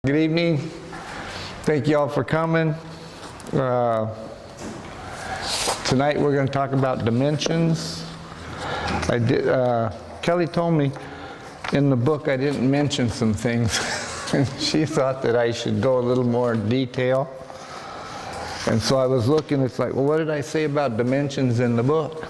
Good evening. Thank you all for coming. Tonight we're going to talk about dimensions. Kelly told me in the book I didn't mention some things. She thought that I should go a little more in detail. And so I was looking, it's like, well, what did I say about dimensions in the book?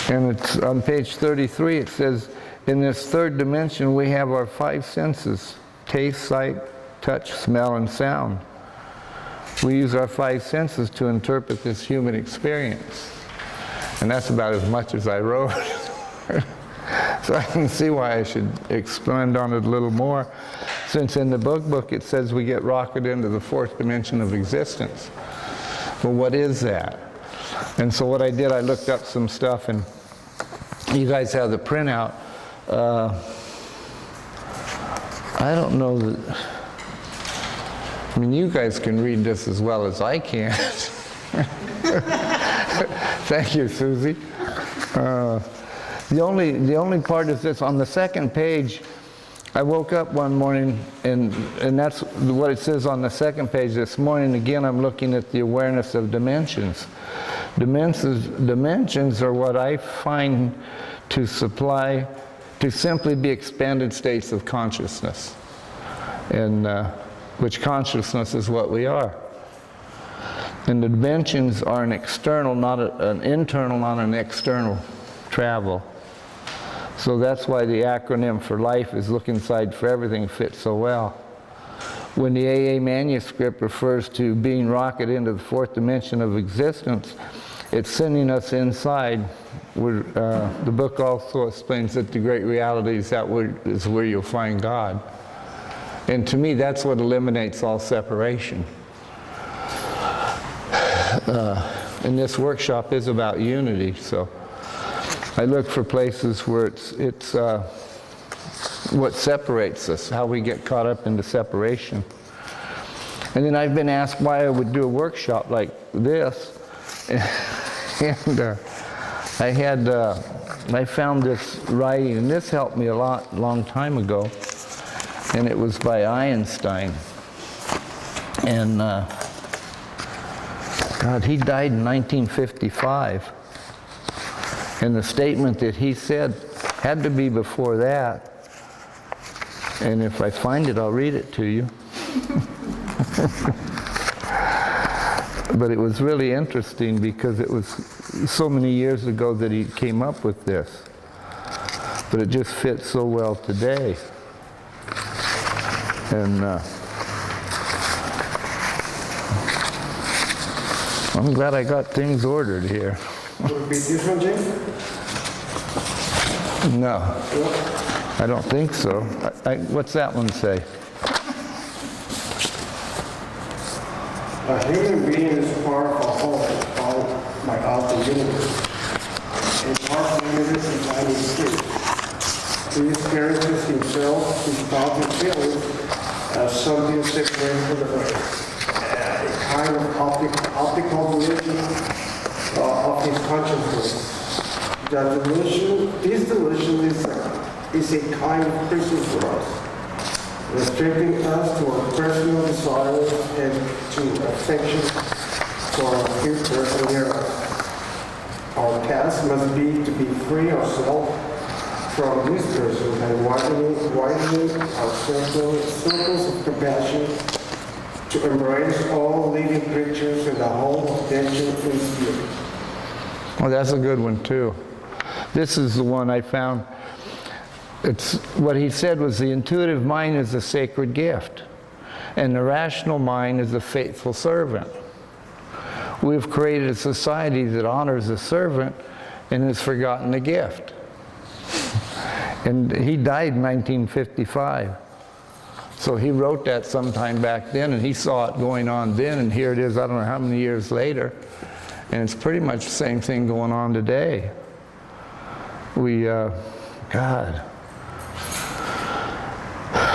And it's on page 33, it says, in this third dimension we have our five senses: taste, sight, touch, smell, and sound. We use our five senses to interpret this human experience. And that's about as much as I wrote. So I can see why I should expand on it a little more, since in the book it says we get rocketed into the fourth dimension of existence. Well, what is that? And so what I did, I looked up some stuff, and you guys have the printout. I don't know that, I mean, you guys can read this as well as I can. Thank you, Susie. The only part is this: on the second page, I woke up one morning, and that's what it says on the second page. This morning, again, I'm looking at the awareness of dimensions. Dimensions are what I find to simply be expanded states of consciousness, and which consciousness is what we are. And the dimensions are an internal, not an external travel. So that's why the acronym for life is look inside for everything fits so well. When the AA manuscript refers to being rocketed into the fourth dimension of existence, it's sending us inside. The book also explains that the great reality is where you'll find God. And to me, that's what eliminates all separation. And this workshop is about unity, so I look for places where it's what separates us, how we get caught up into separation. And then I've been asked why I would do a workshop like this, and I found this writing, and this helped me a long time ago, and it was by Einstein. And God, he died in 1955. And the statement that he said had to be before that. And if I find it, I'll read it to you. But it was really interesting because it was so many years ago that he came up with this. But it just fits so well today. And I'm glad I got things ordered here. Will it be this one, James? No, I don't think so. What's that one say? A human being is part of a whole, like of the universe. And part of the universe is time and space. He experiences himself, his thoughts and feelings as something separated from the earth. A kind of optical illusion of his consciousness. This delusion is a kind of prison for us, restricting us to our personal desires and to affection for our future and near us. Our task must be to be free ourselves from this person and widening our circles of compassion to embrace all living creatures and the whole of nature in spirit. Well, that's a good one too. This is the one I found. It's what he said was the intuitive mind is a sacred gift, and the rational mind is a faithful servant. We've created a society that honors the servant and has forgotten the gift. And he died in 1955. So he wrote that sometime back then, and he saw it going on then, and here it is, I don't know how many years later, and it's pretty much the same thing going on today. God.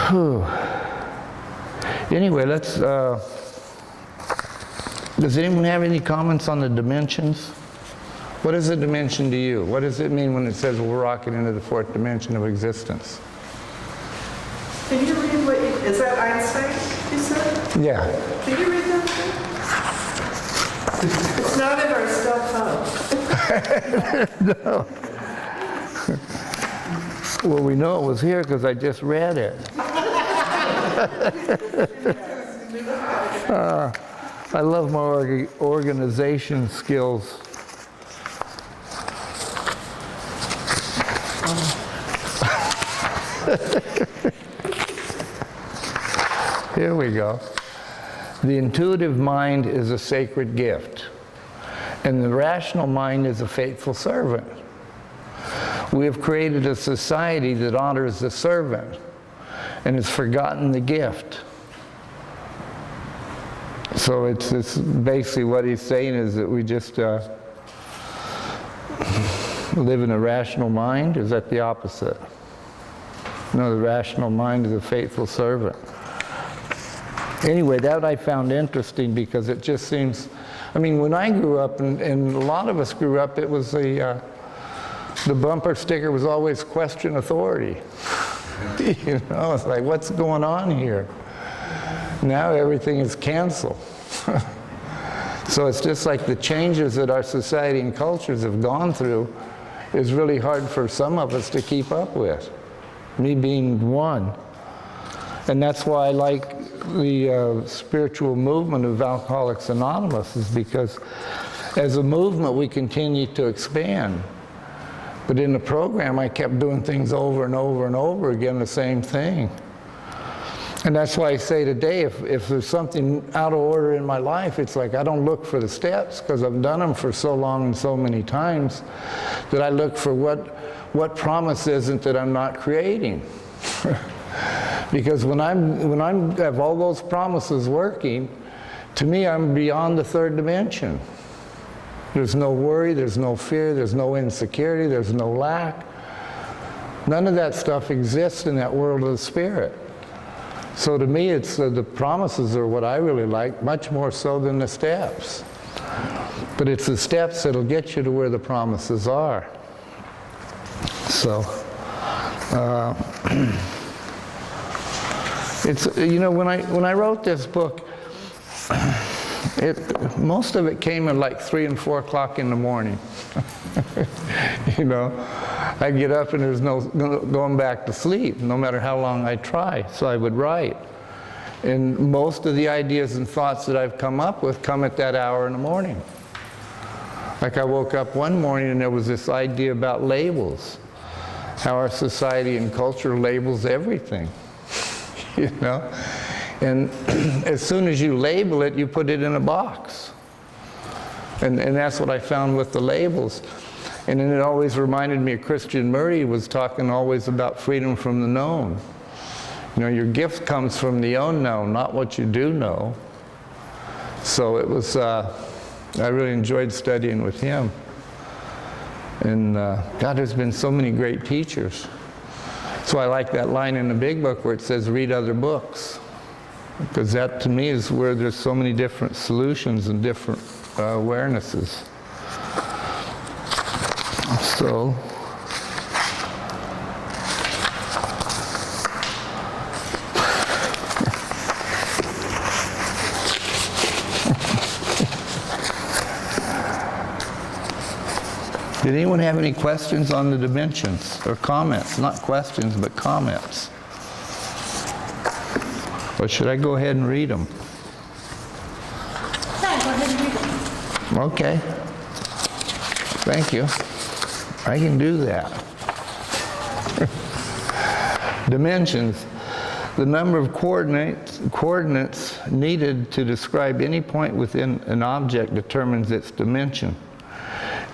Whew. Anyway, let's, does anyone have any comments on the dimensions? What is a dimension to you? What does it mean when it says we're rocking into the fourth dimension of existence? Can you read what Is that Einstein, you said? Yeah. Did you read that? It's not in our stuff, huh? No. Well, we know it was here because I just read it. I love my organization skills. Here we go. The intuitive mind is a sacred gift, and the rational mind is a faithful servant. We have created a society that honors the servant and has forgotten the gift. So it's basically what he's saying is that we just live in a rational mind. Is that the opposite? No, the rational mind is a faithful servant. Anyway, that I found interesting because it just seems, I mean, when I grew up, and a lot of us grew up, it was the bumper sticker was always question authority. You know, it's like, what's going on here? Now everything is canceled. So it's just like the changes that our society and cultures have gone through is really hard for some of us to keep up with, me being one. And that's why I like the spiritual movement of Alcoholics Anonymous, is because as a movement we continue to expand. But in the program I kept doing things over and over and over again, the same thing. And that's why I say today, if there's something out of order in my life, it's like I don't look for the steps, because I've done them for so long and so many times, that I look for what promise isn't that I'm not creating. Because when I have all those promises working, to me I'm beyond the third dimension. There's no worry, there's no fear, there's no insecurity, there's no lack. None of that stuff exists in that world of the spirit. So to me, it's the promises are what I really like, much more so than the steps. But it's the steps that'll get you to where the promises are. So, it's, you know, when I wrote this book, most of it came at like 3 and 4 o'clock in the morning. You know, I get up and there's no going back to sleep, no matter how long I try. So I would write. And most of the ideas and thoughts that I've come up with come at that hour in the morning. Like I woke up one morning and there was this idea about labels, how our society and culture labels everything. You know? And as soon as you label it, you put it in a box. And that's what I found with the labels. And then it always reminded me of Christian Murray was talking always about freedom from the known. You know, your gift comes from the unknown, not what you do know. So it was, I really enjoyed studying with him. And God, there's been so many great teachers. So I like that line in the big book where it says, read other books. Because that, to me, is where there's so many different solutions and different awarenesses. So, did anyone have any questions on the dimensions or comments? Not questions, but comments. Or should I go ahead and read them? Yeah, go ahead and read them. Okay. Thank you. I can do that. Dimensions. The number of coordinates needed to describe any point within an object determines its dimension.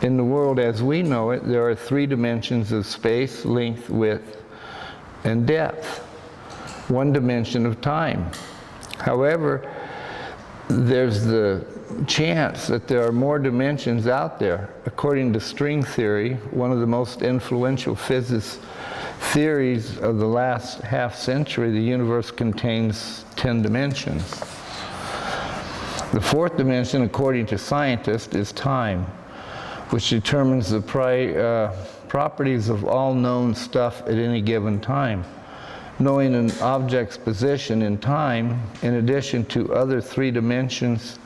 In the world as we know it, there are 3 dimensions of space, length, width, and depth. 1 dimension of time. However, there's the chance that there are more dimensions out there. According to string theory, one of the most influential physics theories of the last half century, the universe contains 10 dimensions. The 4th dimension, according to scientists, is time, which determines the properties of all known stuff at any given time. Knowing an object's position in time, in addition to other 3 dimensions,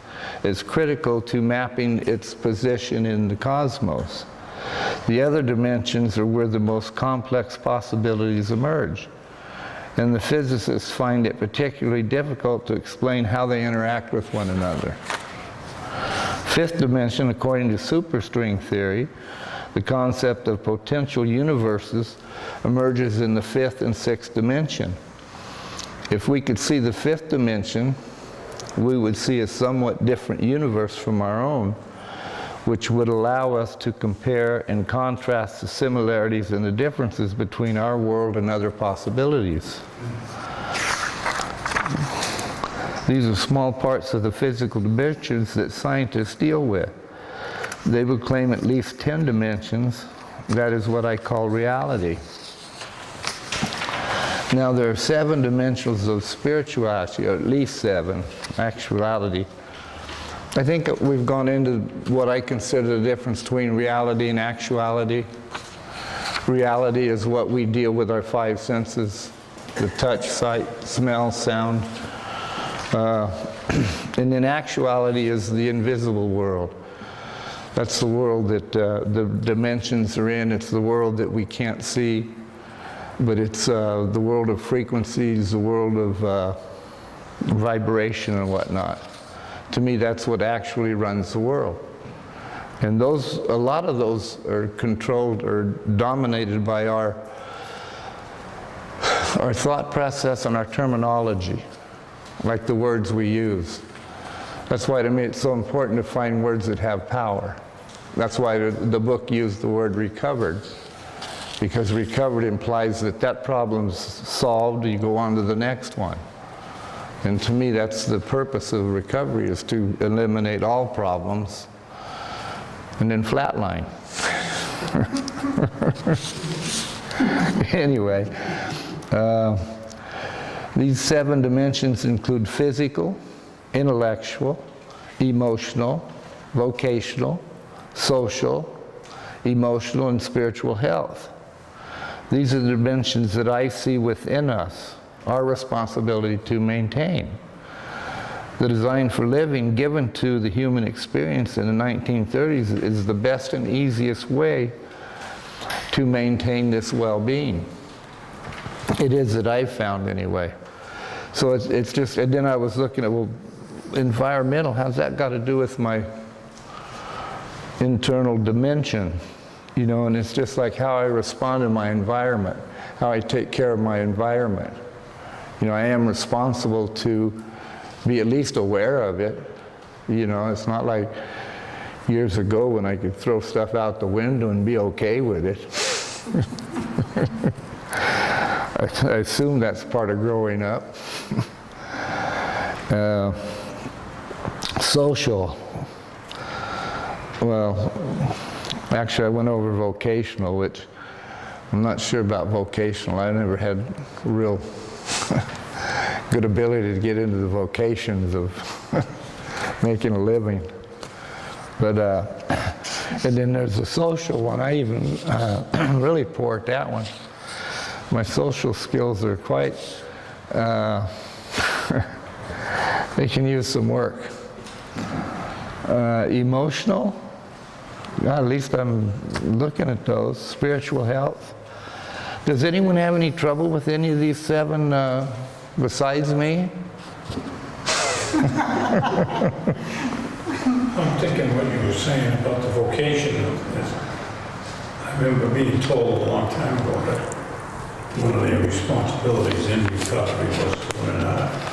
is critical to mapping its position in the cosmos. The other dimensions are where the most complex possibilities emerge, and the physicists find it particularly difficult to explain how they interact with one another. 5th dimension, according to superstring theory, the concept of potential universes emerges in the 5th and 6th dimension. If we could see the 5th dimension, we would see a somewhat different universe from our own, which would allow us to compare and contrast the similarities and the differences between our world and other possibilities. These are small parts of the physical dimensions that scientists deal with. They would claim at least 10 dimensions. That is what I call reality. Now, there are 7 dimensions of spirituality, or at least 7, actuality. I think we've gone into what I consider the difference between reality and actuality. Reality is what we deal with our 5 senses, the touch, sight, smell, sound. And then actuality is the invisible world. That's the world that the dimensions are in. It's the world that we can't see, but it's the world of frequencies, the world of vibration and whatnot. To me, that's what actually runs the world. And a lot of those are controlled or dominated by our thought process and our terminology, like the words we use. That's why to me it's so important to find words that have power. That's why the book used the word recovered, because recovered implies that that problem's solved, you go on to the next one. And to me, that's the purpose of recovery, is to eliminate all problems and then flatline. Anyway, these 7 dimensions include physical, intellectual, emotional, vocational, social, emotional, and spiritual health. These are the dimensions that I see within us, our responsibility to maintain. The design for living given to the human experience in the 1930s is the best and easiest way to maintain this well-being. It is that I've found anyway. So it's just, and then I was looking at, well, environmental, how's that got to do with my internal dimension? You know, and it's just like how I respond to my environment, how I take care of my environment. You know, I am responsible to be at least aware of it. You know, it's not like years ago when I could throw stuff out the window and be okay with it. I assume that's part of growing up. Social. Well, actually I went over vocational, which I'm not sure about vocational. I never had real good ability to get into the vocations of making a living. But, and then there's the social one. I even really poor at that one. My social skills are quite, they can use some work. Emotional, at least I'm looking at those. Spiritual health. Does anyone have any trouble with any of these 7 besides me? I'm thinking what you were saying about the vocation. I remember being told a long time ago that one of their responsibilities in recovery was to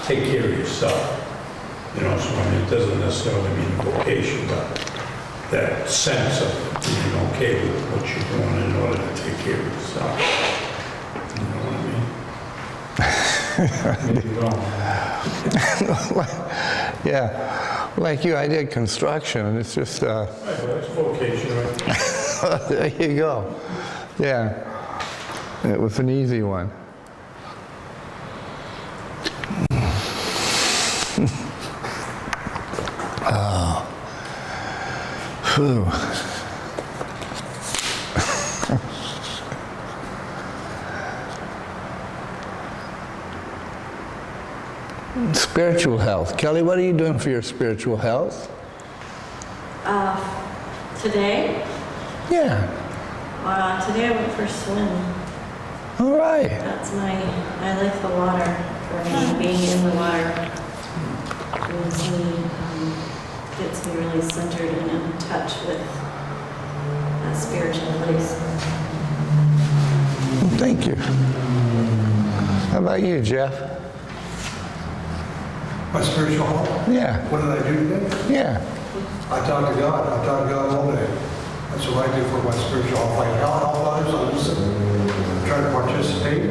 take care of yourself. You know, so I mean, it doesn't necessarily mean vocation, but that sense of being okay with what you're doing in order to take care of yourself. You know what I mean? Maybe wrong. Yeah, like you, I did construction, and it's just. Right, well, that's vocation, right? There you go. Yeah, it was an easy one. Oh. Whew. Spiritual health. Kelly, what are you doing for your spiritual health? Today? Yeah. Today I went for a swim. All right. I like the water. For me, being in the water gets me really centered and in touch with that spiritual place. Thank you. How about you, Jeff? My spiritual health? Yeah. What did I do today? Yeah. I talk to God. I talk to God all day. That's what I do for my spiritual health. Like help others, I listen, try to participate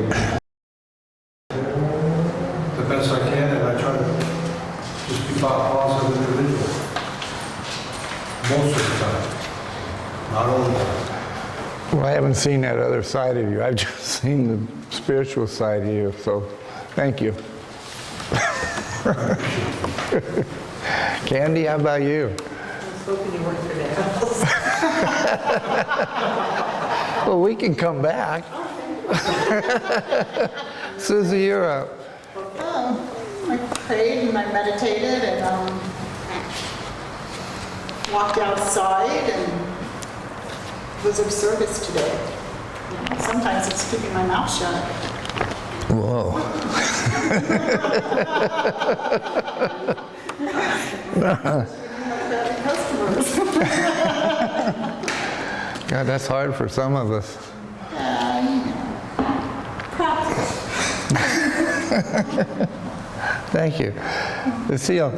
the best I can, and I try to just be a positive individual. Most of the time. Not all the time. Well, I haven't seen that other side of you. I've just seen the spiritual side of you, so thank you. Candy, how about you? I was hoping you weren't going to ask. Well, we can come back. Susie, you're up. I prayed and I meditated and walked outside and was of service today. Sometimes it's keeping my mouth shut. Whoa. Customers. God, that's hard for some of us. Practice. Thank you. Lucille.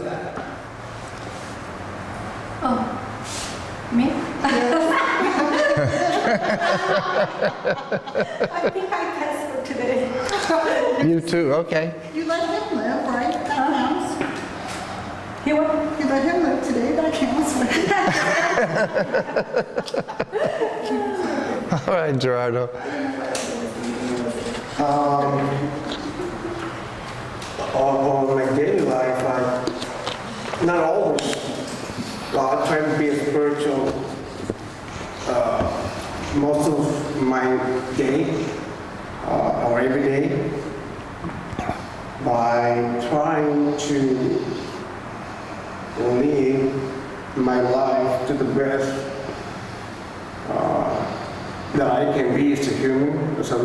Me? I think I passed for today. You too, okay. You let him live, right? That counts. You what? You let him live today, that counts. All right, Gerardo. On my daily life, not always. I try to be spiritual most of my day or every day by trying to live my life to the best that I can be as a human, as a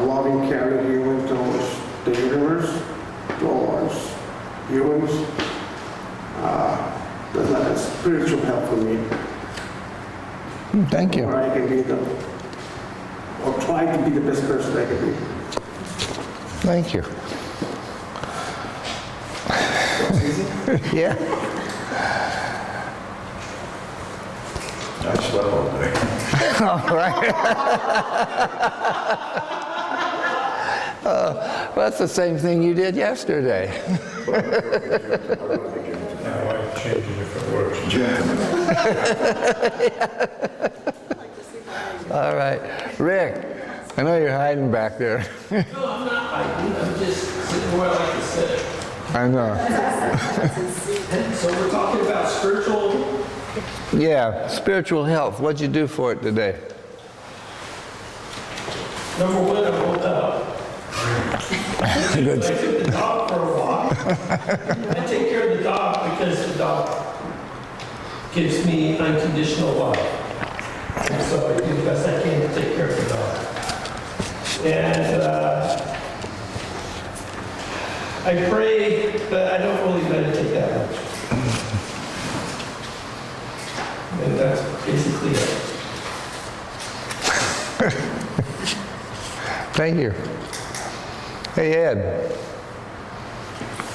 loving, caring human towards the universe, towards humans. That's like a spiritual help for me. Thank you. Or I can be or try to be the best person I can be. Thank you. Yeah. I slept all day. All right. Well, that's the same thing you did yesterday. My wife changes if it works. All right. Rick, I know you're hiding back there. No, I'm not hiding. I'm just sitting where I like to sit. I know. So we're talking about spiritual. Yeah, spiritual health. What'd you do for it today? Number one, I woke up. Good. I took the dog for a walk. I take care of the dog because the dog gives me unconditional love. And so I do the best I can to take care of the dog. And I pray, but I don't really meditate that much. And that's basically it. Thank you. Hey, Ed.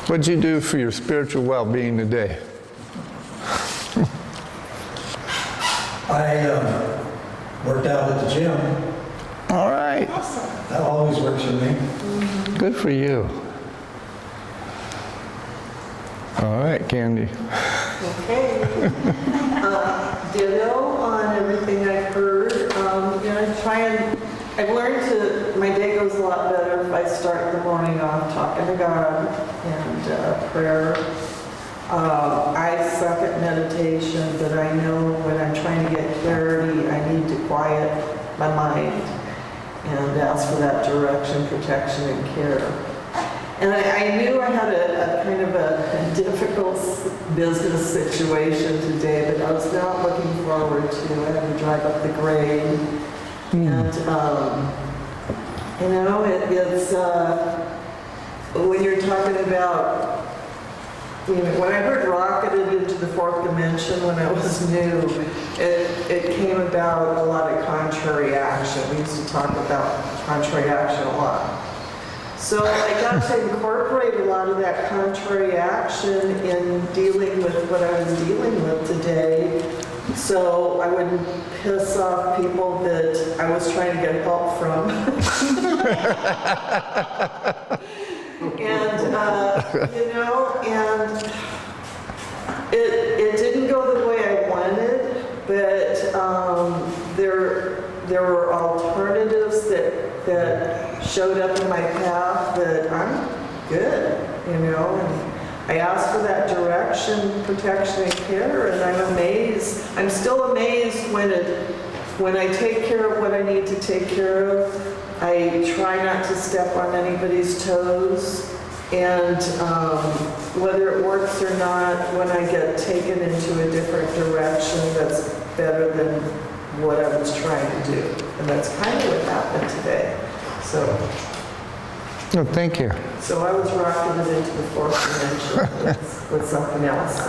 What'd you do for your spiritual well-being today? I worked out at the gym. All right. That always works for me. Good for you. All right, Candy. Okay. Ditto on everything I've heard. I've learned my day goes a lot better if I start the morning off talking to God and prayer. I suck at meditation, but I know when I'm trying to get clarity, I need to quiet my mind and ask for that direction, protection, and care. And I knew I had a kind of a difficult business situation today, but I was not looking forward to. I had to drive up the grade. And, you know, it's, when you're talking about, you know, when I heard rocketed into the fourth dimension when I was new, it came about a lot of contrary action. We used to talk about contrary action a lot. So I got to incorporate a lot of that contrary action in dealing with what I was dealing with today, so I wouldn't piss off people that I was trying to get help from. And, you know, and it didn't go the way I wanted, but there were alternatives that showed up in my path that I'm good, you know, and I asked for that direction, protection, and care, and I'm amazed. I'm still amazed when I take care of what I need to take care of. I try not to step on anybody's toes, and whether it works or not, when I get taken into a different direction that's better than what I was trying to do. And that's kind of what happened today. So, No, thank you. so I was rocketed into the fourth dimension with something else.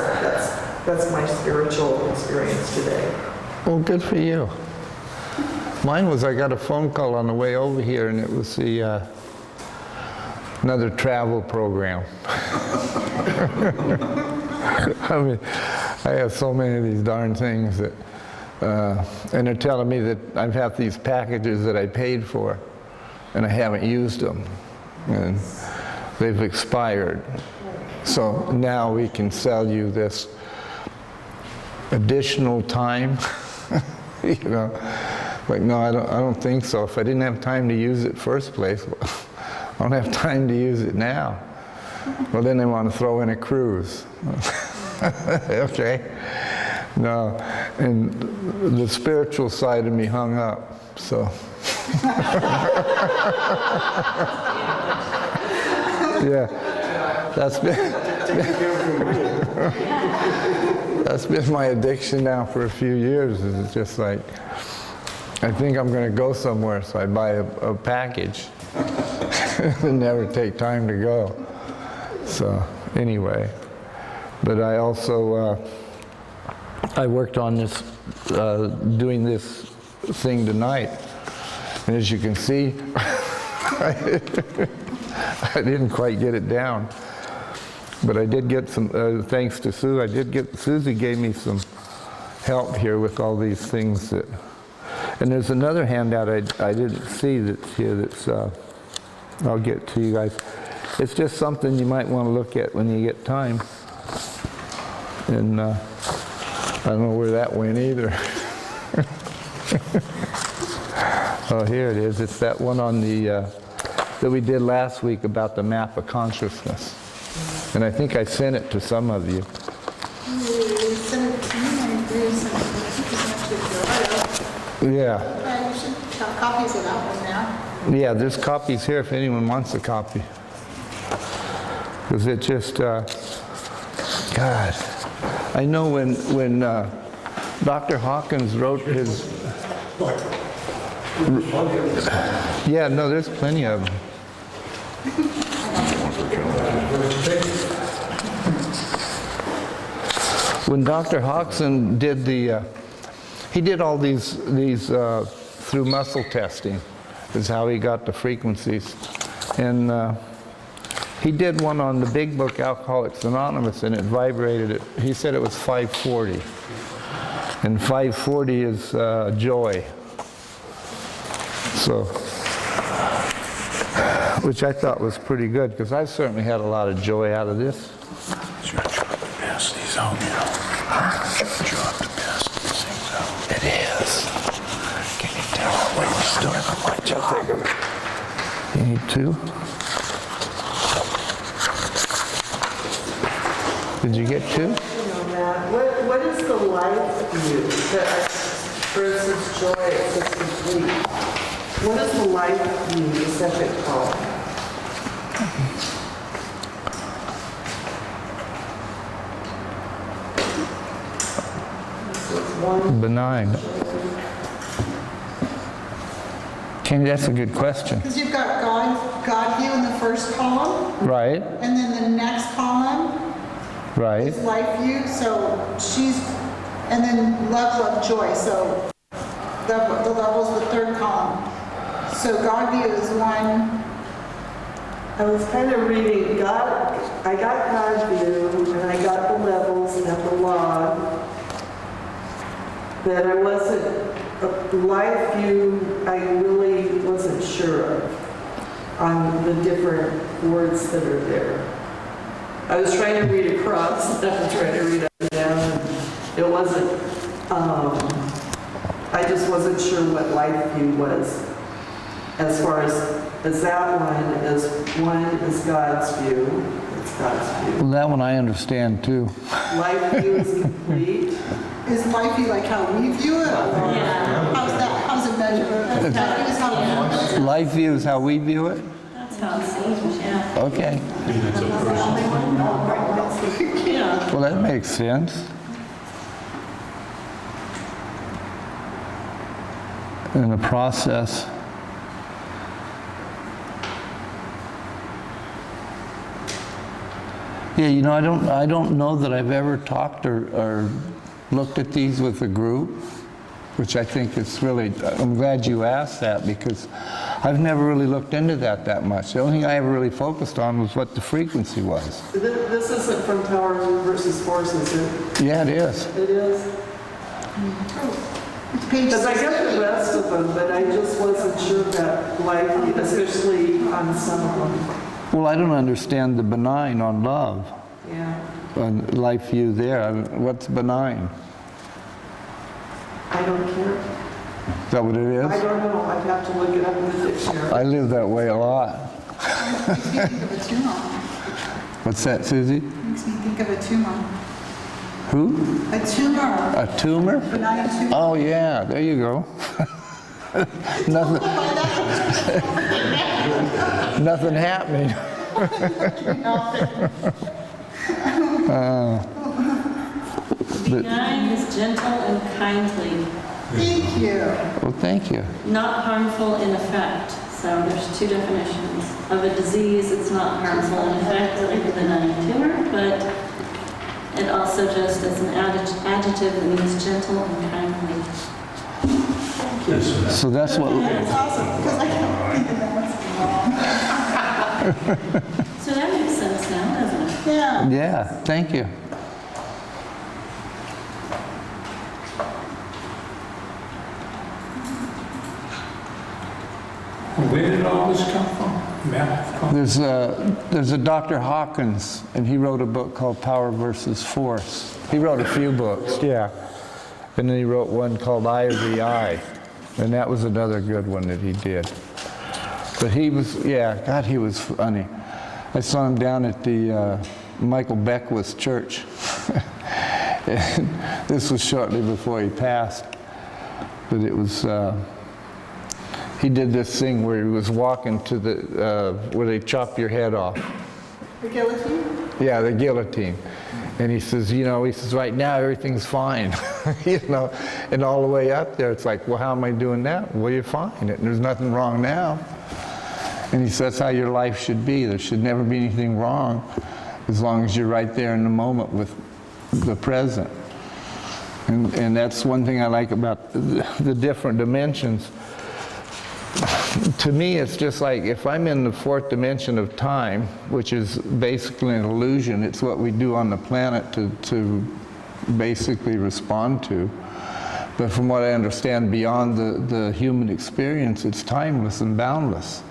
That's my spiritual experience today. Well, good for you. Mine was, I got a phone call on the way over here, and it was the another travel program. I mean, I have so many of these darn things that, and they're telling me that I've had these packages that I paid for, and I haven't used them, and they've expired. So now we can sell you this additional time, you know. Like, no, I don't think so. If I didn't have time to use it first place, I don't have time to use it now. Well, then they want to throw in a cruise. Okay. No, and the spiritual side of me hung up, so. Yeah, that's been my addiction now for a few years. It's just like, I think I'm going to go somewhere, so I buy a package and never take time to go. So anyway, but I also, I worked on this, doing this thing tonight, and as you can see, I didn't quite get it down. But I did get some, thanks to Sue, Susie gave me some help here with all these things that, and there's another handout I didn't see that's here that's, I'll get to you guys. It's just something you might want to look at when you get time. And I don't know where that went either. Oh, here it is. It's that one on the, that we did last week about the map of consciousness. And I think I sent it to some of you. You sent it to me, and you sent it to Joel. Yeah. Yeah, you should have copies of that one now. Yeah, there's copies here if anyone wants a copy. Because it just, God, I know when Dr. Hawkins wrote his, yeah, no, there's plenty of them. When Dr. Hawkins did he did all these through muscle testing, is how he got the frequencies. And he did one on the big book, Alcoholics Anonymous, and it vibrated. He said it was 540. And 540 is joy. So, which I thought was pretty good, because I certainly had a lot of joy out of this. Sure, pass these out, you know. Job to pass these things out. It is. Can you tell what you're doing on my job? You need two? Did you get two? You know, Matt, what is the life view that, for instance, joy is complete? What is the life view, the second column? Benign. Kenny, that's a good question. Because you've got God view in the first column, Right, and then the next column right. is life view, so and then love, joy, so the level's the third column. So God view is one. I was kind of reading God, I got God view, and I got the levels and the log, but I wasn't, life view, I really wasn't sure of on the different words that are there. I was trying to read across, and I was trying to read up and down, and it wasn't, I just wasn't sure what life view was. As far as that one is God's view. It's God's view. Well, that one I understand too. Life view is complete. Is life view like how we view it? Or how's it measured? That view is how we view it? Life view is how we view it? That's how it seems, yeah. Okay. Yeah. Well, that makes sense. In the process. Yeah, you know, I don't know that I've ever talked or looked at these with a group, which I think is really, I'm glad you asked that because I've never really looked into that much. The only thing I ever really focused on was what the frequency was. This isn't from Power versus Force, is it? Yeah, it is. It is. It's page Because I 6. got the rest of them, but I just wasn't sure that life, especially on some of them. Well, I don't understand the benign on love, Yeah. on life view there. What's benign? I don't care. Is that what it I is? don't know. I'd have to look it up in the dictionary. I live that way a lot. Makes me think of a tumor. What's that, Susie? Makes me think of a tumor. Who? A tumor. A tumor? Benign tumor. Oh, yeah, there you go. Nothing, nothing happening. Benign is gentle and kindly, Thank you. Well, thank you. not harmful in effect. So there's two definitions. Of a disease, it's not harmful in effect, like a benign tumor, but it also just is an adjective that means gentle and kindly. So that's what, That's awesome, because I can't think of that wrong. So that makes sense now, doesn't it? Yeah. yeah, thank you. Where did all this come from? Map come? There's a Dr. Hawkins, and he wrote a book called Power versus Force. He wrote a few books, yeah. And then he wrote one called Eye of the Eye, and that was another good one that he did. But he was, yeah, God, he was funny. I saw him down at the Michael Beckwith's church. And this was shortly before he passed. But it was, he did this thing where he was walking to the, where they chop your head off. The guillotine? Yeah, the guillotine. And he says, you know, he says, right now everything's fine. You know, and all the way up there, it's like, well, how am I doing now? Well, you're fine. And there's nothing wrong now. And he says, that's how your life should be. There should never be anything wrong as long as you're right there in the moment with the present. And that's one thing I like about the different dimensions. To me, it's just like if I'm in the fourth dimension of time, which is basically an illusion, it's what we do on the planet to basically respond to. But from what I understand, beyond the human experience, it's timeless and boundless.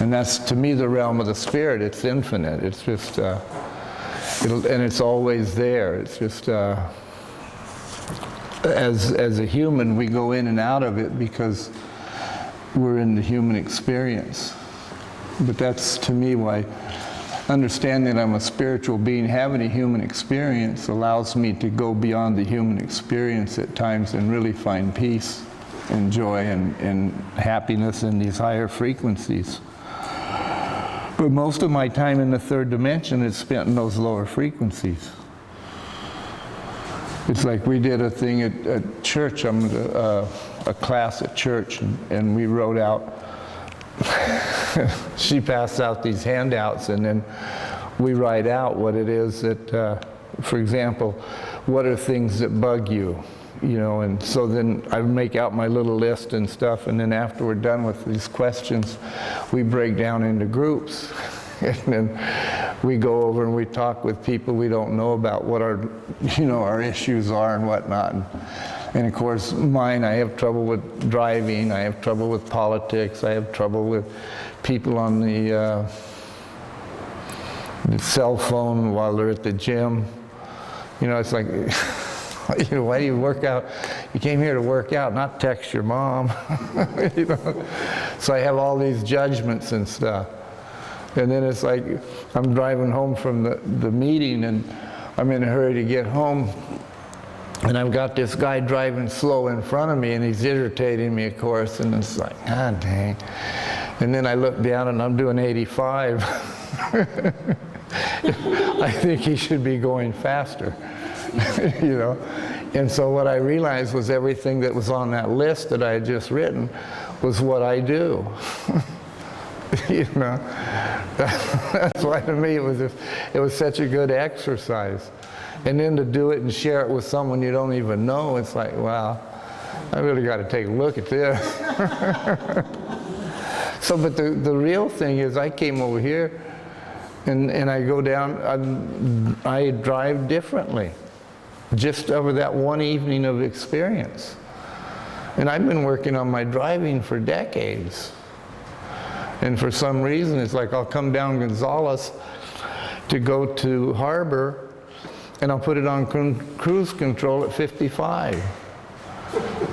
And that's, to me, the realm of the spirit. It's infinite. It's just, and it's always there. It's just, as a human, we go in and out of it because we're in the human experience. But that's, to me, why understanding that I'm a spiritual being, having a human experience allows me to go beyond the human experience at times and really find peace and joy and happiness in these higher frequencies. But most of my time in the third dimension is spent in those lower frequencies. It's like we did a thing at church, a class at church, and we wrote out, she passed out these handouts, and then we write out what it is that, for example, what are things that bug you? You know, and so then I make out my little list and stuff, and then after we're done with these questions, we break down into groups. And then we go over and we talk with people we don't know about what our, you know, our issues are and whatnot. And of course, mine, I have trouble with driving, I have trouble with politics, I have trouble with people on the cell phone while they're at the gym. You know, it's like, you know, why do you work out? You came here to work out, not text your mom. You know? So I have all these judgments and stuff. And then it's like, I'm driving home from the meeting, and I'm in a hurry to get home, and I've got this guy driving slow in front of me, and he's irritating me, of course, and it's like, God dang. And then I look down, and I'm doing 85. I think he should be going faster. You know? And so what I realized was everything that was on that list that I had just written was what I do. You know? That's why to me it was such a good exercise. And then to do it and share it with someone you don't even know, it's like, wow, I really got to take a look at this. So, but the real thing is I came over here and I go down, I drive differently. Just over that one evening of experience. And I've been working on my driving for decades. And for some reason, it's like I'll come down Gonzales to go to Harbor, and I'll put it on cruise control at 55.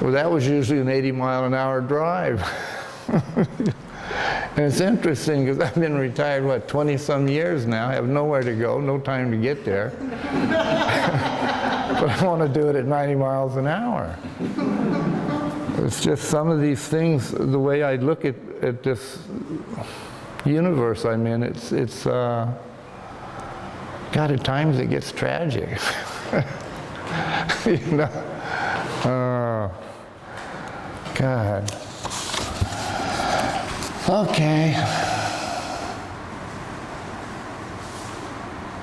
Well, that was usually an 80-mile-an-hour drive. And it's interesting because I've been retired, 20-some years now. I have nowhere to go, no time to get there. But I want to do it at 90 miles an hour. It's just some of these things, the way I look at this universe I'm in, it's God, at times it gets tragic. You know? Oh, God. Okay.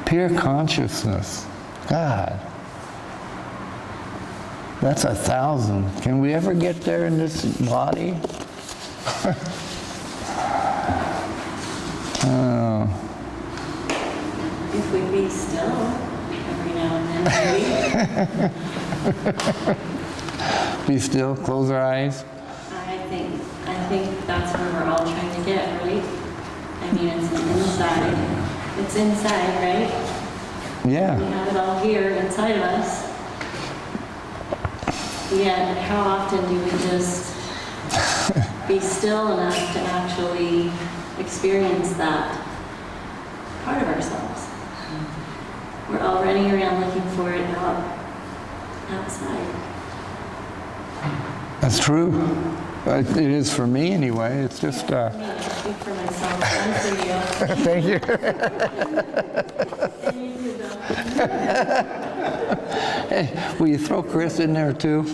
Pure consciousness. God. That's 1,000. Can we ever get there in this body? Oh. If we be still every now and then, maybe. Be still, close our eyes. I think that's where we're all trying to get, right? I mean, it's inside. It's inside, right? Yeah. We have it all here inside of us. Yet, how often do we just be still enough to actually experience that part of ourselves? We're all running around looking for it outside. That's true. It is for me anyway. It's just. I speak for myself and for you. Thank you. And you do, though. Hey, will you throw Chris in there too?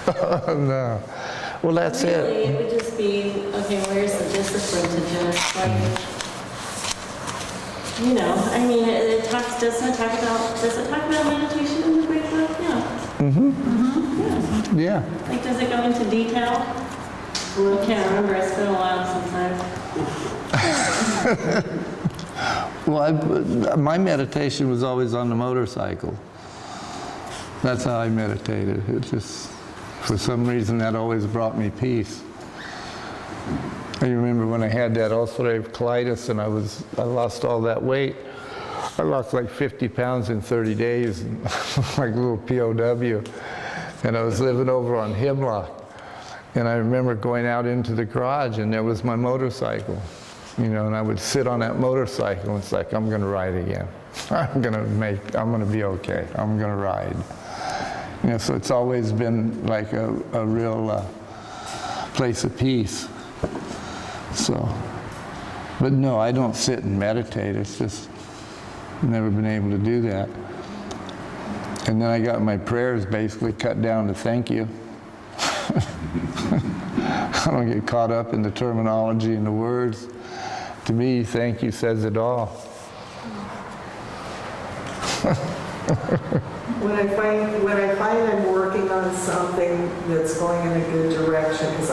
Oh, no. Well, that's Really, it. it would just be, okay, where's the discipline to just, like, you know, I mean, does it talk about meditation in the Great Book? Yeah. Mm-hmm. Yeah. Like, does it go into detail? Well, I can't remember, it's been a while since Well, my meditation was always on the motorcycle. That's how I meditated. It just, for some reason, that always brought me peace. I remember when I had that ulcerative colitis and I lost all that weight. I lost like 50 pounds in 30 days, like a little POW. And I was living over on Hemlock. And I remember going out into the garage and there was my motorcycle. You know, and I would sit on that motorcycle and it's like, I'm going to ride again. I'm going to be okay. I'm going to ride. You know, so it's always been like a real place of peace. So, but no, I don't sit and meditate. It's just, Never been able to do that. And then I got my prayers basically cut down to thank you. I don't get caught up in the terminology and the words. To me, thank you says it all. When I find I'm working on something that's going in a good direction, because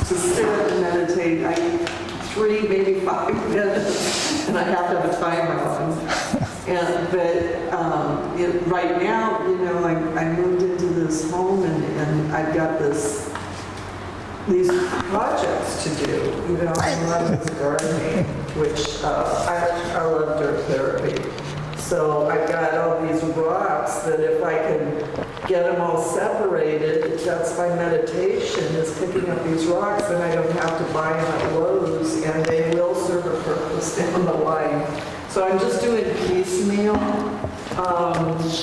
to sit and meditate, I need 3, maybe 5 minutes, and I have to have a timer on. But right now, you know, I moved into this home and I've got these projects to do. You know, I love this gardening, which I love dirt therapy. So I've got all these rocks that if I can get them all separated, that's my meditation, is picking up these rocks, and I don't have to buy them at Lowe's, and they will serve a purpose down the line. So I'm just doing piecemeal,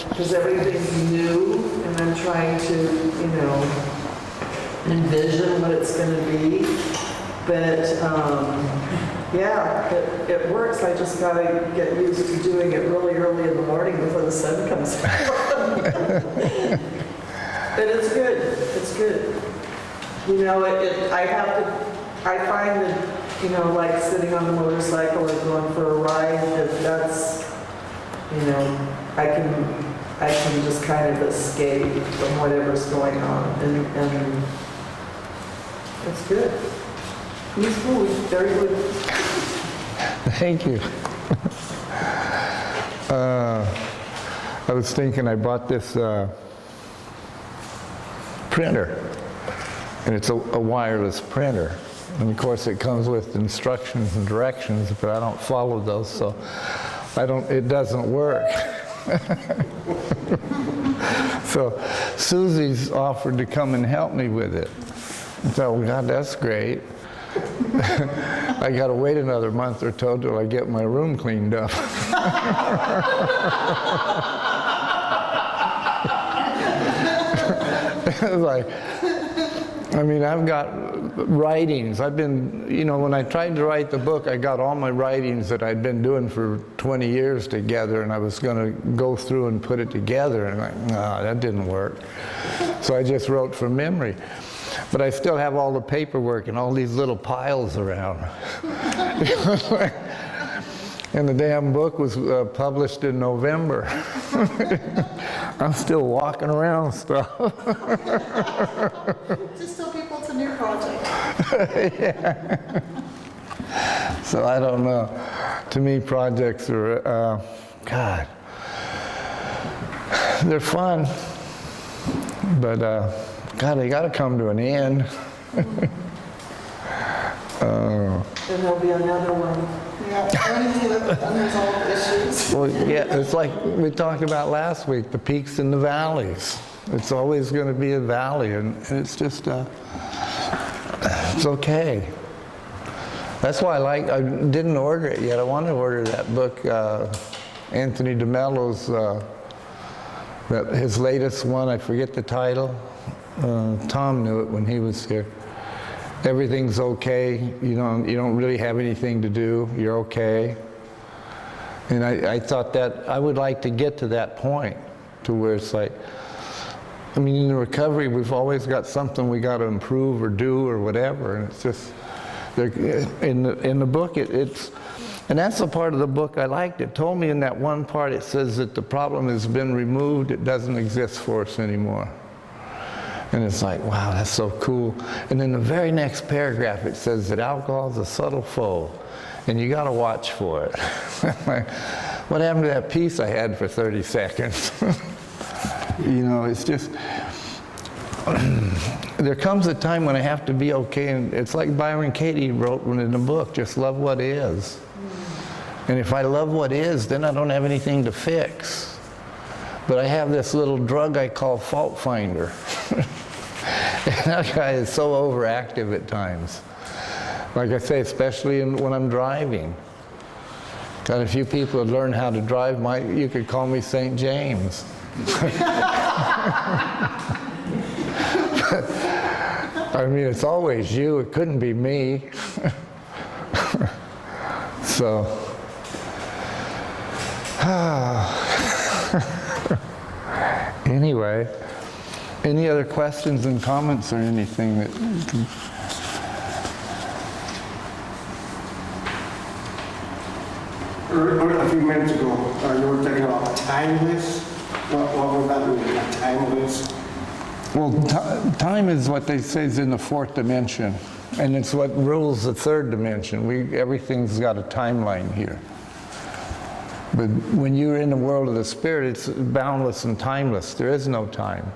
because everything's new, and I'm trying to, you know, envision what it's going to be. But yeah, it works. I just got to get used to doing it really early in the morning before the sun comes out. But it's good. It's good. You know, I find that, you know, like sitting on the motorcycle or going for a ride, that's, you know, I can just kind of escape from whatever's going on, and it's good. Peaceful, very good. Thank you. I was thinking I bought this printer, and it's a wireless printer. And of course it comes with instructions and directions, but I don't follow those, so it doesn't work. So Susie's offered to come and help me with it. I thought, well, God, that's great. I got to wait another month or two till I get my room cleaned up. Like, I mean, I've got writings. I've been, you know, when I tried to write the book, I got all my writings that I'd been doing for 20 years together, and I was going to go through and put it together, and I'm like, no, that didn't work. So I just wrote from memory. But I still have all the paperwork and all these little piles around. And the damn book was published in November. I'm still walking around stuff. Just tell people it's a new project. Yeah. So I don't know. To me, projects are, God, they're fun. But, God, they got to come to an end. Then there'll be another one. Yeah, learning to live with unresolved issues. Well, yeah, it's like we talked about last week, the peaks and the valleys. It's always going to be a valley, and it's just, it's okay. That's why I didn't order it yet. I want to order that book, Anthony DeMello's, his latest one, I forget the title. Tom knew it when he was here. Everything's okay. You don't really have anything to do. You're okay. And I thought that I would like to get to that point, to where it's like, I mean, in the recovery, we've always got something we got to improve or do or whatever, and it's just in the book it's. And that's the part of the book I liked. It told me in that one part, it says that the problem has been removed. It doesn't exist for us anymore. And it's like, wow, that's so cool. And then the very next paragraph, it says that alcohol is a subtle foe, and you got to watch for it. What happened to that peace I had for 30 seconds? You know, it's just, there comes a time when I have to be okay, and it's like Byron Katie wrote in the book, just love what is. And if I love what is, then I don't have anything to fix. But I have this little drug I call fault finder. And that guy is so overactive at times. Like I say, especially when I'm driving. Got a few people that learn how to drive. You could call me St. James. I mean, it's always you. It couldn't be me. So, Anyway, any other questions and comments or anything that... A few minutes ago, you were talking about timeless. What would that mean, timeless? Well, time is what they say is in the fourth dimension, and it's what rules the third dimension. Everything's got a timeline here. But when you're in the world of the spirit, it's boundless and timeless. There is no time.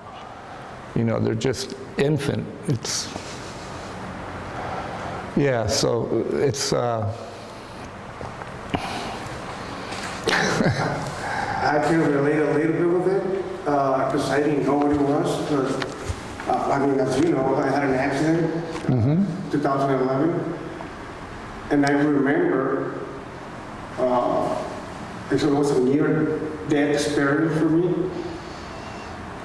You know, they're just infant. It's, yeah, so it's, I can relate a little bit with it, because I didn't know what it was. But, I mean, as you know, I had an accident, 2011, and I remember it was a near-death experience for me.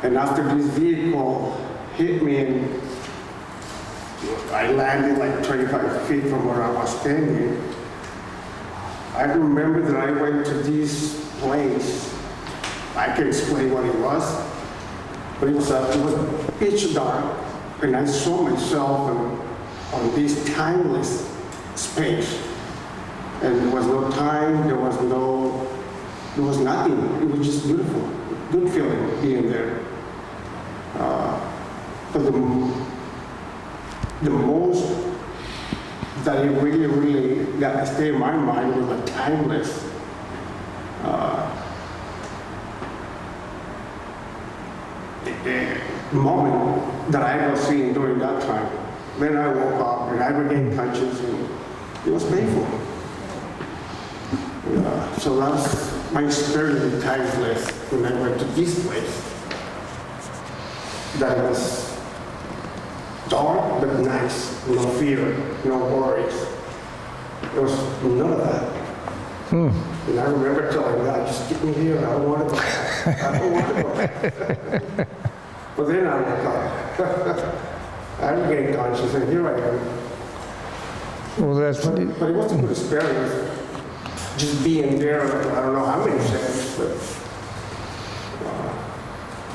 And after this vehicle hit me, and I landed like 25 feet from where I was standing, I remember that I went to this place. I can explain what it was, but it was pitch dark, and I saw myself on this timeless space. And there was no time, there was nothing. It was just beautiful, good feeling being there. But the most that it really that stayed in my mind was a timeless moment that I was seeing during that time. Then I woke up and I regained consciousness, and it was painful. So that's my experience with timeless when I went to this place. That was dark but nice, no fear, no worries. There was none of that. And I remember telling God, just get me here, I don't want to go back. I don't want to go back. But then I woke up. I regained consciousness, and here I am. well, that's... But it was a good experience. Just being there, I don't know how many seconds, but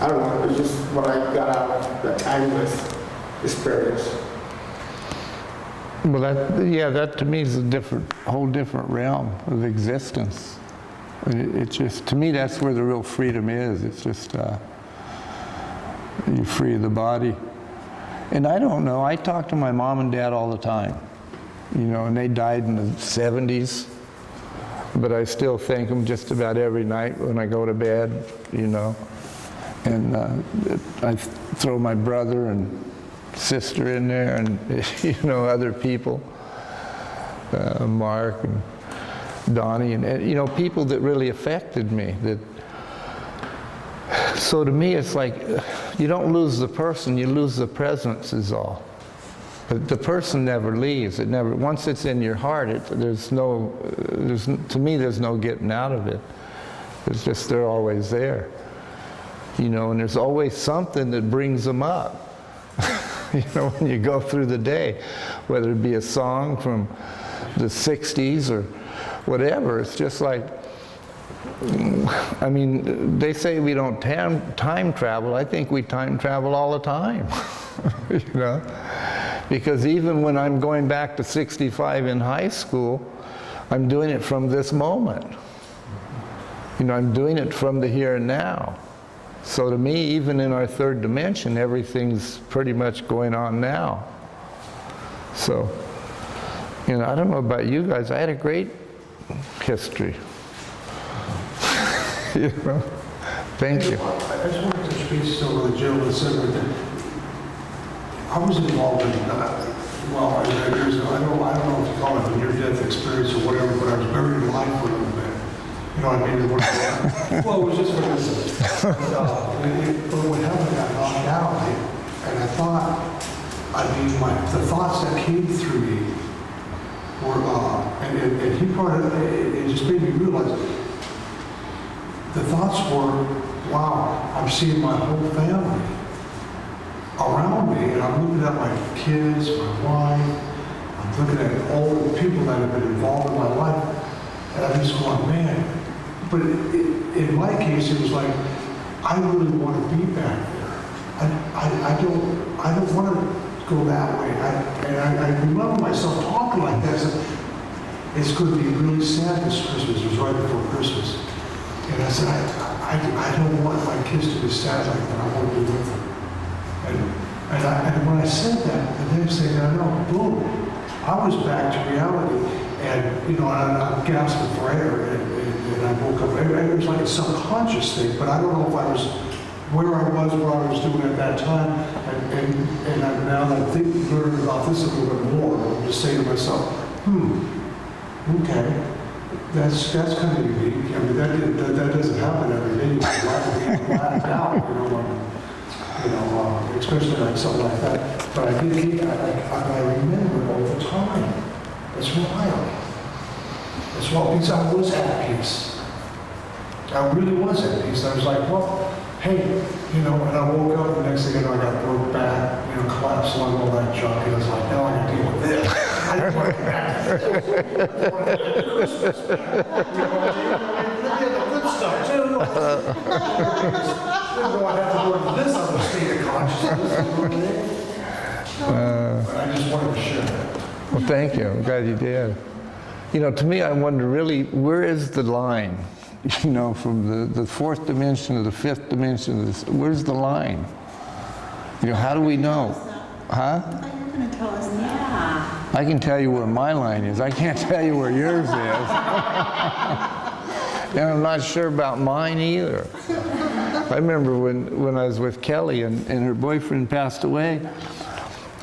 I don't know, it's just what I got out of that timeless experience. Well, that to me is a whole different realm of existence. It just, to me, that's where the real freedom is. It's just, you're free of the body. And I don't know, I talk to my mom and dad all the time, you know, and they died in the 70s, but I still thank them just about every night when I go to bed, you know. And I throw my brother and sister in there, and you know, other people, Mark and Donnie, and you know, people that really affected me. So to me, it's like you don't lose the person, you lose the presence is all. But the person never leaves. It never. Once it's in your heart, to me, there's no getting out of it. It's just they're always there. You know, and there's always something that brings them up. You know, when you go through the day, whether it be a song from the 60s or whatever, it's just like, I mean, they say we don't time travel. I think we time travel all the time, you know? Because even when I'm going back to 65 in high school, I'm doing it from this moment. You know, I'm doing it from the here and now. So to me, even in our third dimension, everything's pretty much going on now. So, you know, I don't know about you guys, I had a great history. You know? Thank you. I just wanted to speak still with the gentleman said that I was involved in that. Well, I don't know if you call it a near-death experience or whatever, but I was buried alive for a little bit. You know what I mean? Well, it was just for this. But what happened, I got knocked out, and I thought, the thoughts that came through me were, and he brought it, it just made me realize, the thoughts were, wow, I'm seeing my whole family around me, and I'm looking at my kids, my wife, I'm looking at all the people that have been involved in my life, and I'm just going, man, but in my case, it was like, I really want to be back there. I don't want to go that way. I remember myself talking like that. I said, it's going to be really sad this Christmas. It was right before Christmas. And I said, I don't want my kids to be sad like that. I want to be with them. And when I said that, the next thing I know, boom, I was back to reality. And, you know, I'm gasping for air. And I woke up. It was like a subconscious thing, but I don't know if I was where I was, what I was doing at that time. And now that I think learning about this a little bit more, I'm just saying to myself, okay, that's kind of unique. I mean, that doesn't happen every day. You blacked out, especially like something like that. But I did keep, I remember all the time. It's wild. It's wild because I was at peace. I really was at peace. I was like, well, hey, and I woke up, the next thing I know, I got broke back, collapsed lung, all that junk, and I was like, now I gotta deal with this. I didn't want to get back to this. I wanted to get to Christmas. The good stuff, too. Didn't know I'd have to go into this other state of consciousness. But I just wanted to share that. Well, thank you. I'm glad you did. To me, I wonder really, where is the line? From the fourth dimension to the fifth dimension, where's the line? How do we know? Huh? I thought you were going to tell us that. Yeah. I can tell you where my line is. I can't tell you where yours is. And I'm not sure about mine either. I remember when I was with Kelly and her boyfriend passed away,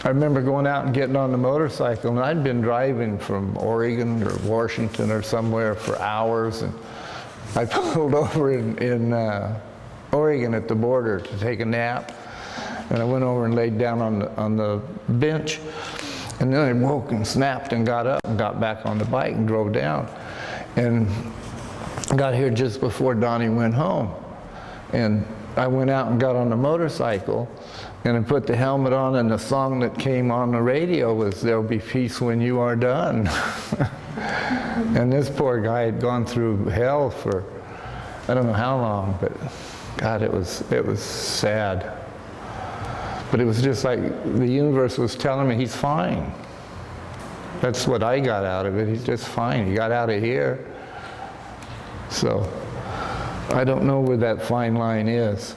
I remember going out and getting on the motorcycle, and I'd been driving from Oregon or Washington or somewhere for hours, and I pulled over in Oregon at the border to take a nap, and I went over and laid down on the bench, and then I woke and snapped and got up and got back on the bike and drove down, and got here just before Donnie went home, and I went out and got on the motorcycle, and I put the helmet on, and the song that came on the radio was "There'll Be Peace When You Are Done." And this poor guy had gone through hell for I don't know how long, but God, it was sad. But it was just like the universe was telling me he's fine. That's what I got out of it. He's just fine. He got out of here. So I don't know where that fine line is.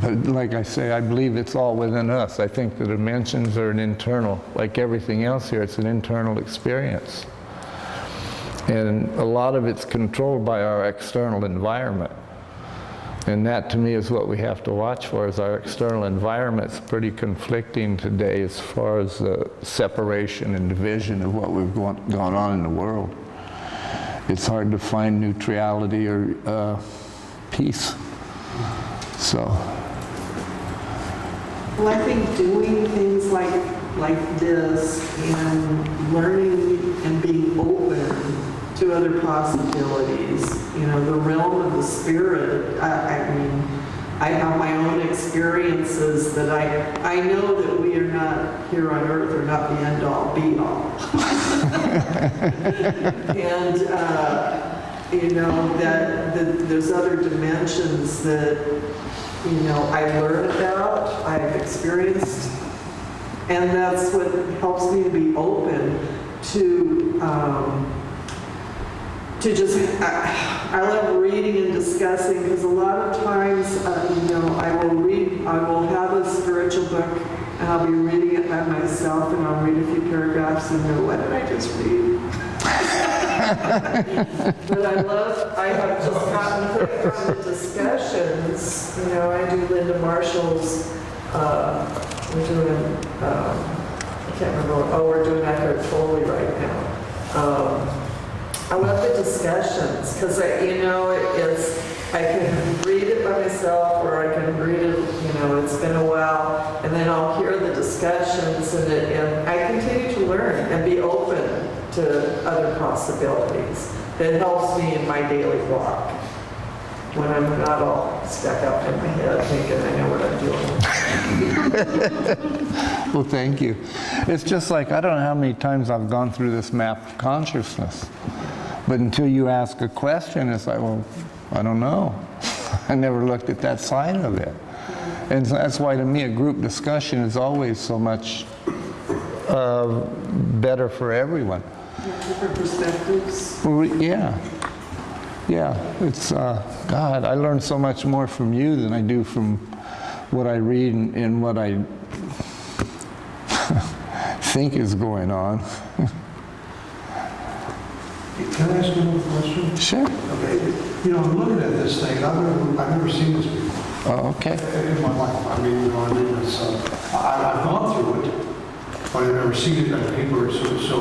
But like I say, I believe it's all within us. I think the dimensions are an internal, like everything else here, it's an internal experience. And a lot of it's controlled by our external environment. And that, to me, is what we have to watch for, is our external environment's pretty conflicting today as far as the separation and division of what we've gone on in the world. It's hard to find neutrality or peace. So. Well, I think doing things like this and learning and being open to other possibilities, the realm of the spirit, I mean, I have my own experiences that I know that we are not here on earth, are not the end all be all. And, that there's other dimensions that, I learn about, I've experienced, and that's what helps me to be open to just, I love reading and discussing, because a lot of times, I will have a spiritual book, and I'll be reading it by myself, and I'll read a few paragraphs and go, what did I just read? But I have just gotten hooked on the discussions. I do Linda Marshall's, we're doing, I can't remember, we're doing Eckhart Tolle right now. I love the discussions, because I can read it by myself, or I can read it, it's been a while, and then I'll hear the discussions, and I continue to learn and be open to other possibilities. That helps me in my daily walk, when I'm not all stuck up in my head thinking I know what I'm doing. Well, thank you. It's just like, I don't know how many times I've gone through this map of consciousness. But until you ask a question, it's like, well, I don't know. I never looked at that side of it. And so that's why to me a group discussion is always so much better for everyone. Different perspectives. Well, yeah. Yeah, it's, God, I learn so much more from you than I do from what I read and what I think is going on. Can I ask you another question? Sure. Okay, you know, I'm looking at this thing, and I've never seen this before Oh, okay. in my life. I mean, you know, it's, I've gone through it, but I've never seen it on paper. So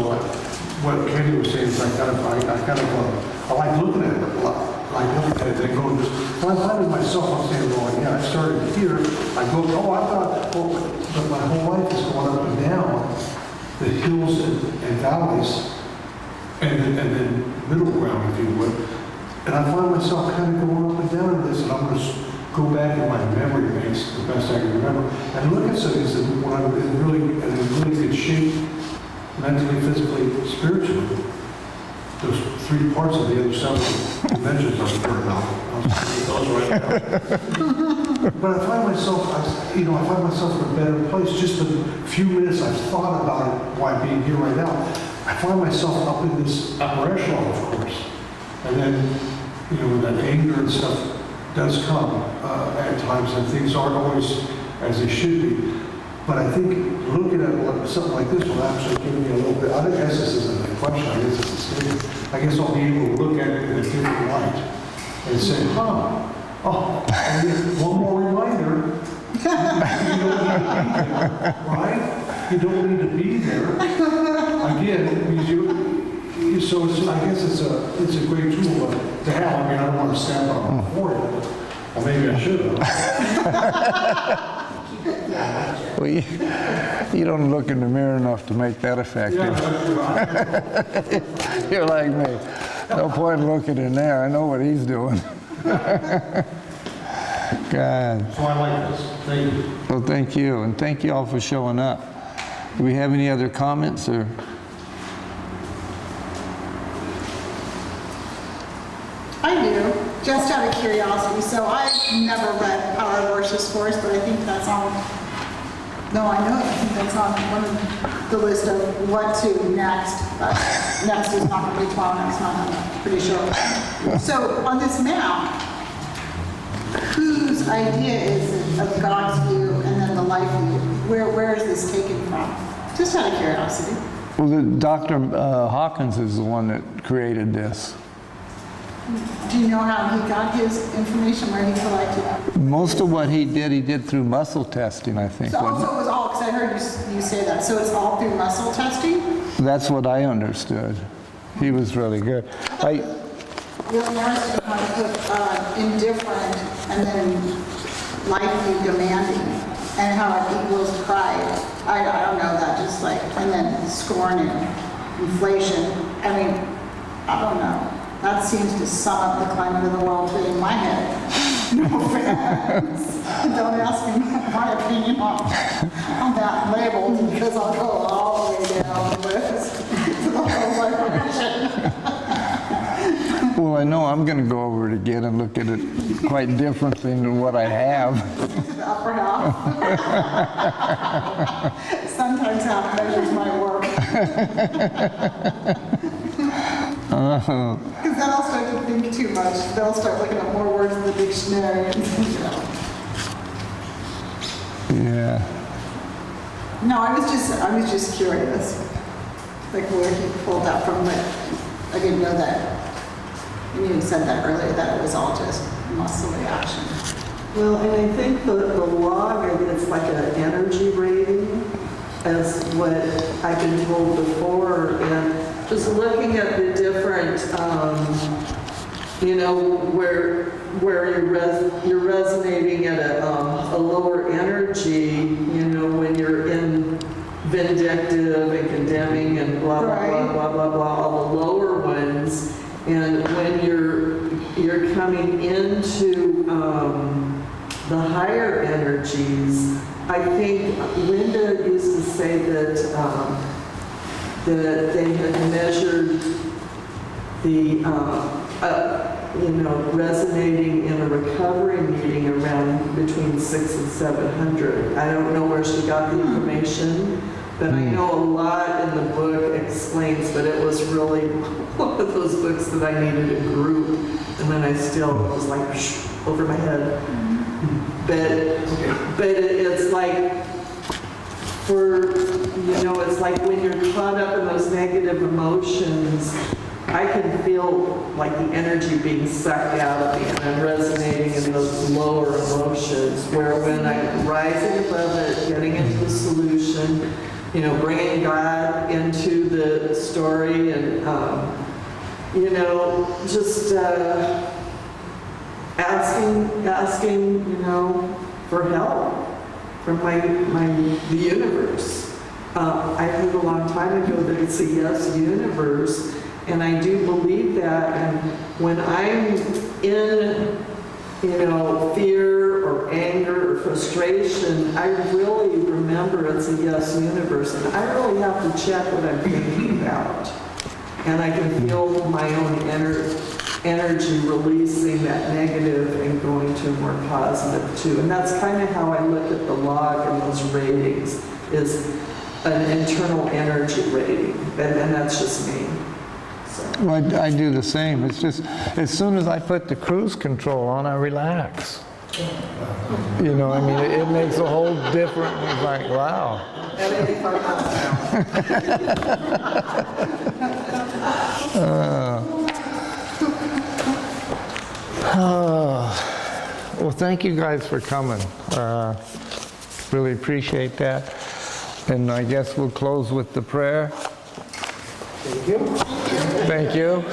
what Kenny was saying is I like looking at it a lot. I look at it and go, and I'm finding myself, I'm saying, well, yeah, I started here. I go, oh, I thought, but my whole life is going up and down the hills and valleys. And then middle ground, if you would. And I find myself kind of going up and down in this, and I'm going to go back in my memory banks the best I can remember, and look at some things that when I'm in really good shape, mentally, physically, spiritually. Those 3 parts of the other 7 dimensions I was talking about. Those right now. But I find myself, I find myself in a better place. Just the few minutes I've thought about it while being here right now, I find myself up in this upper echelon, of course. And then, you know, when that anger and stuff does come at times, and things aren't always as they should be. But I think looking at something like this will actually give me a little bit, I don't guess this isn't a question, I guess it's a statement. I guess I'll be able to look at it in a different light and say, and one more reminder, you don't need to be there, right? You don't need to be there. Again, because so I guess it's a great tool to have. I mean, I don't want to stand on the floor, or maybe I should have. Well, you don't look in the mirror enough to make that effective. You're like me. No point looking in there. I know what he's doing. God. So I like this. Thank you. Well, thank you, and thank you all for showing up. Do we have any other comments or? I do, just out of curiosity. So I've never read Power Versus Force, but I think that's on, I think that's on one of the list of what to next. But next is not going to be tomorrow, next month, I'm pretty sure. So on this map, whose idea is it of God's view and then the life view? Where is this taken from? Just out of curiosity. Well, Dr. Hawkins is the one that created this. Do you know how he got his information, where he collected it? Most of what he did through muscle testing, I think. So wasn't also it was all, because I heard you say that, so it's all through muscle testing? it? That's what I understood. He was really good. Really interesting how to put indifferent and then life view demanding, and how it equals pride. I don't know that, just like, and then scorn and inflation. I mean, I don't know. That seems to sum up the climate of the world in my head. No offense. Don't ask me my opinion on that label, because I'll go all the way down the list to the whole vibration. Well, I know I'm going to go over it again and look at it quite differently than what I have. The upper half. Sometimes half measures my work. Because then I'll start to think too much. Then I'll start looking at more words in the dictionary. And, Yeah. No, I was just curious, like where he pulled that from. But I didn't know that. You even said that earlier, that it was all just muscle reaction. Well, and I think the log, it's like an energy rating, as what I've been told before, and just looking at the different, where you're resonating at a lower energy, when you're in vindictive and condemning and blah, blah, blah, blah, blah, blah, all the lower ones. And when you're coming into the higher energies, I think Linda used to say that they had measured resonating in a recovery meeting around between 6 and 700. I don't know where she got the information, but I know a lot in the book explains, but it was really one of those books that I needed a group, and then I still was like over my head. But it's like, it's like when you're caught up in those negative emotions, I can feel like the energy being sucked out of me, and I'm resonating in those lower emotions, where when I'm rising above it, getting into the solution, bringing God into the story, and, just asking, for help from the universe. I heard a long time ago that it's a yes universe, and I do believe that. And when I'm in, fear or anger or frustration, I really remember it's a yes universe, and I really have to check what I'm thinking about. And I can feel my own energy releasing that negative and going to a more positive too. And that's kind of how I look at the log and those ratings, is an internal energy rating, and that's just me. So. Well, I do the same. It's just, as soon as I put the cruise control on, I relax. It makes a whole different, it's like, wow. Well, thank you guys for coming. Really appreciate that. And I guess we'll close with the prayer. Thank you. Thank you.